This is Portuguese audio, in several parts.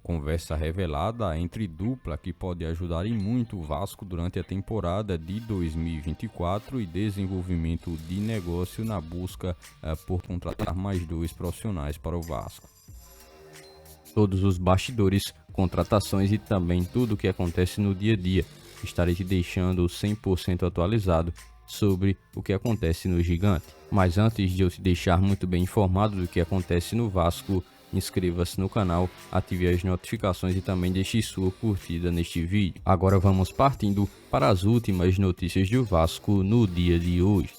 Conversa revelada entre dupla que pode ajudar em muito o Vasco durante a temporada de 2024 e desenvolvimento de negócio na busca por contratar mais 2 profissionais para o Vasco. Todos os bastidores, contratações e também tudo o que acontece no dia a dia. Estarei te deixando 100% atualizado sobre o que acontece no Gigante. Mas antes de eu te deixar muito bem informado do que acontece no Vasco, inscreva-se no canal, ative as notificações e também deixe sua curtida neste vídeo. Agora vamos partindo para as últimas notícias do Vasco no dia de hoje.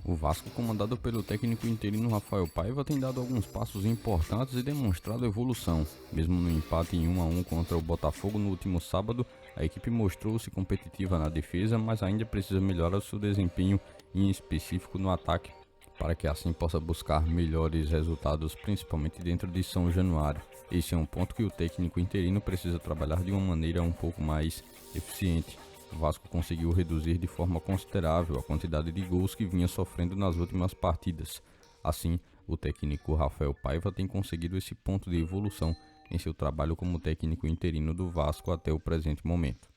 O Vasco, comandado pelo técnico interino Rafael Paiva, tem dado alguns passos importantes e demonstrado evolução. Mesmo no empate em 1-1 contra o Botafogo no último sábado, a equipe mostrou-se competitiva na defesa, mas ainda precisa melhorar seu desempenho, em específico no ataque, para que assim possa buscar melhores resultados, principalmente dentro de São Januário. Esse é um ponto que o técnico interino precisa trabalhar de uma maneira um pouco mais eficiente. O Vasco conseguiu reduzir de forma considerável a quantidade de gols que vinha sofrendo nas últimas partidas. Assim, o técnico Rafael Paiva tem conseguido esse ponto de evolução em seu trabalho como técnico interino do Vasco até o presente momento.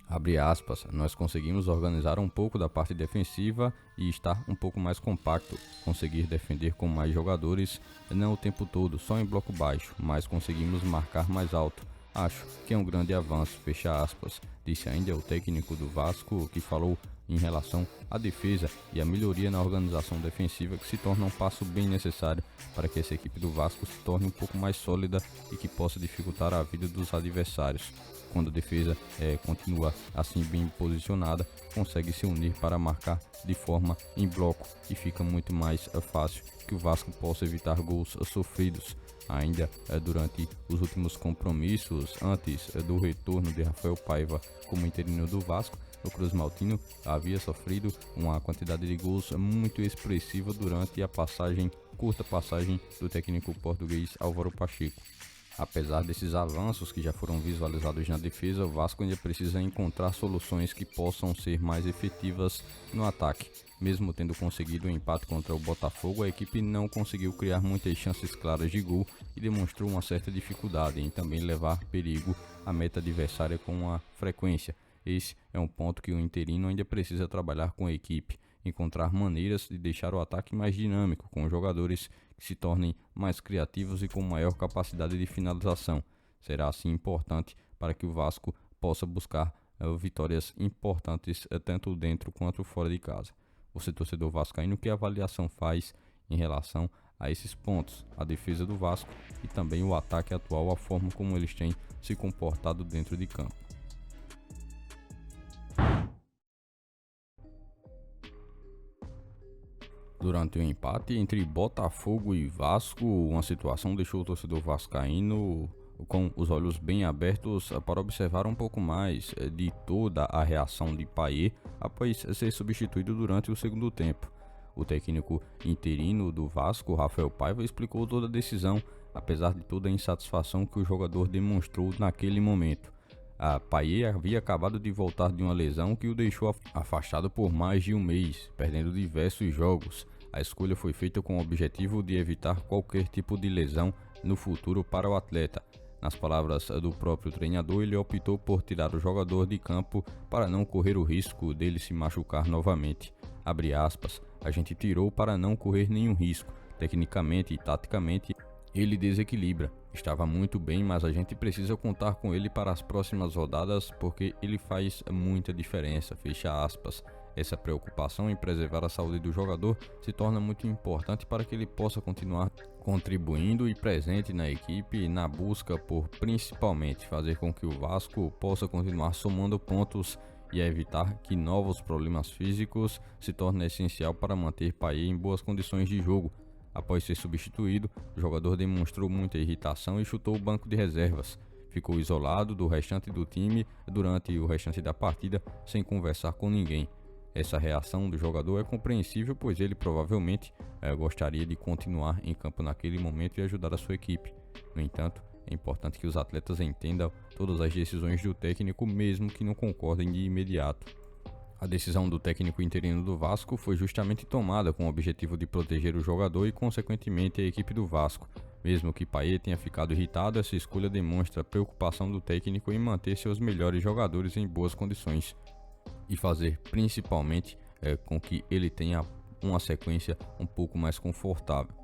Abre aspas, nós conseguimos organizar um pouco da parte defensiva e estar um pouco mais compacto, conseguir defender com mais jogadores, não o tempo todo, só em bloco baixo, mas conseguimos marcar mais alto. Acho que é um grande avanço, fecha aspas, disse ainda o técnico do Vasco, que falou em relação à defesa e à melhoria na organização defensiva, que se torna um passo bem necessário para que essa equipe do Vasco se torne um pouco mais sólida e que possa dificultar a vida dos adversários. Quando a defesa continua assim bem posicionada, consegue se unir para marcar de forma em bloco e fica muito mais fácil que o Vasco possa evitar gols sofridos. Ainda durante os últimos compromissos, antes do retorno de Rafael Paiva como interino do Vasco, o Cruz Maltino havia sofrido uma quantidade de gols muito expressiva durante a curta passagem do técnico português Álvaro Pacheco. Apesar desses avanços que já foram visualizados na defesa, o Vasco ainda precisa encontrar soluções que possam ser mais efetivas no ataque. Mesmo tendo conseguido um empate contra o Botafogo, a equipe não conseguiu criar muitas chances claras de gol e demonstrou uma certa dificuldade em também levar perigo à meta adversária com uma frequência. Esse é um ponto que o interino ainda precisa trabalhar com a equipe, encontrar maneiras de deixar o ataque mais dinâmico, com jogadores que se tornem mais criativos e com maior capacidade de finalização. Será assim importante para que o Vasco possa buscar vitórias importantes tanto dentro quanto fora de casa. Você, torcedor vascaíno, que avaliação faz em relação a esses pontos, a defesa do Vasco e também o ataque atual, a forma como eles têm se comportado dentro de campo? Durante o empate entre Botafogo e Vasco, uma situação deixou o torcedor vascaíno com os olhos bem abertos para observar um pouco mais de toda a reação de Payet após ser substituído durante o segundo tempo. O técnico interino do Vasco, Rafael Paiva, explicou toda a decisão, apesar de toda a insatisfação que o jogador demonstrou naquele momento. A Payet havia acabado de voltar de uma lesão que o deixou afastado por mais de um mês, perdendo diversos jogos. A escolha foi feita com o objetivo de evitar qualquer tipo de lesão no futuro para o atleta. Nas palavras do próprio treinador, ele optou por tirar o jogador de campo para não correr o risco dele se machucar novamente. Abre aspas, a gente tirou para não correr nenhum risco. Tecnicamente e taticamente, ele desequilibra. Estava muito bem, mas a gente precisa contar com ele para as próximas rodadas porque ele faz muita diferença. Fecha aspas. Essa preocupação em preservar a saúde do jogador se torna muito importante para que ele possa continuar contribuindo e presente na equipe na busca por principalmente fazer com que o Vasco possa continuar somando pontos e evitar que novos problemas físicos se tornem essencial para manter Payet em boas condições de jogo. Após ser substituído, o jogador demonstrou muita irritação e chutou o banco de reservas. Ficou isolado do restante do time durante o restante da partida sem conversar com ninguém. Essa reação do jogador é compreensível, pois ele provavelmente gostaria de continuar em campo naquele momento e ajudar a sua equipe. No entanto, é importante que os atletas entendam todas as decisões do técnico, mesmo que não concordem de imediato. A decisão do técnico interino do Vasco foi justamente tomada com o objetivo de proteger o jogador e, consequentemente, a equipe do Vasco. Mesmo que Payet tenha ficado irritado, essa escolha demonstra a preocupação do técnico em manter seus melhores jogadores em boas condições e fazer, principalmente, com que ele tenha uma sequência um pouco mais confortável.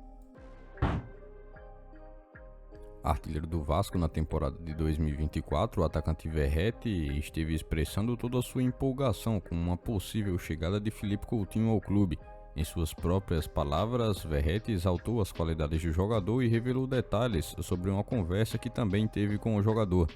Artilheiro do Vasco na temporada de 2024, o atacante Verratti esteve expressando toda a sua empolgação com uma possível chegada de Philippe Coutinho ao clube. Em suas próprias palavras, Verratti exaltou as qualidades do jogador e revelou detalhes sobre uma conversa que também teve com o jogador.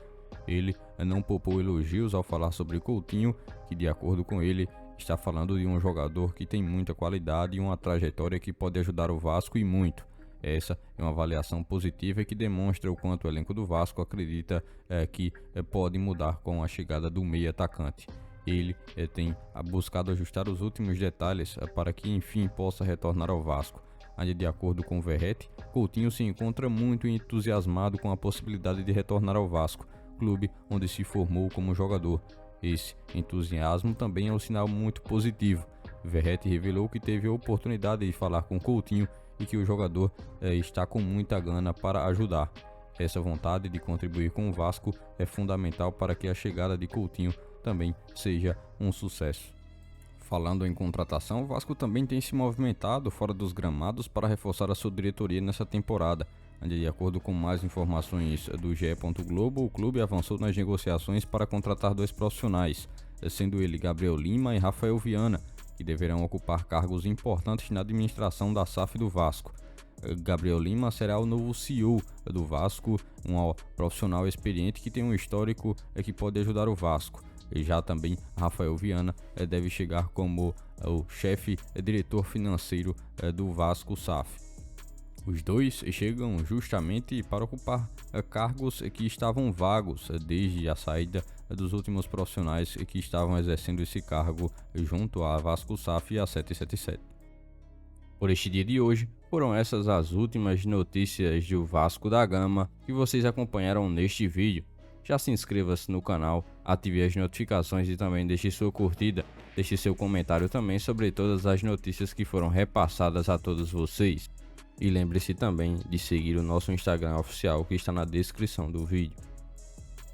Ele não poupou elogios ao falar sobre Coutinho, que, de acordo com ele, está falando de um jogador que tem muita qualidade e uma trajetória que pode ajudar o Vasco e muito. Essa é uma avaliação positiva e que demonstra o quanto o elenco do Vasco acredita que pode mudar com a chegada do meia atacante. Ele tem buscado ajustar os últimos detalhes para que enfim possa retornar ao Vasco. Ainda de acordo com Verratti, Coutinho se encontra muito entusiasmado com a possibilidade de retornar ao Vasco, clube onde se formou como jogador. Esse entusiasmo também é um sinal muito positivo. Verratti revelou que teve a oportunidade de falar com Coutinho e que o jogador está com muita gana para ajudar. Essa vontade de contribuir com o Vasco é fundamental para que a chegada de Coutinho também seja um sucesso. Falando em contratação, o Vasco também tem se movimentado fora dos gramados para reforçar a sua diretoria nessa temporada. De acordo com mais informações do GE. Globo, o clube avançou nas negociações para contratar 2 profissionais, sendo ele Gabriel Lima e Rafael Viana, que deverão ocupar cargos importantes na administração da SAF do Vasco. Gabriel Lima será o novo CEO do Vasco, um profissional experiente que tem um histórico que pode ajudar o Vasco. E já também Rafael Viana deve chegar como o chefe diretor financeiro do Vasco SAF. Os dois chegam justamente para ocupar cargos que estavam vagos desde a saída dos últimos profissionais que estavam exercendo esse cargo junto à Vasco SAF e à 777. Por este dia de hoje, foram essas as últimas notícias do Vasco da Gama que vocês acompanharam neste vídeo. Já se inscreva-se no canal, ative as notificações e também deixe sua curtida. Deixe seu comentário também sobre todas as notícias que foram repassadas a todos vocês. E lembre-se também de seguir o nosso Instagram oficial que está na descrição do vídeo.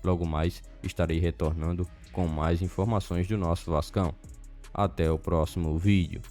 Logo mais estarei retornando com mais informações do nosso Vascão. Até o próximo vídeo.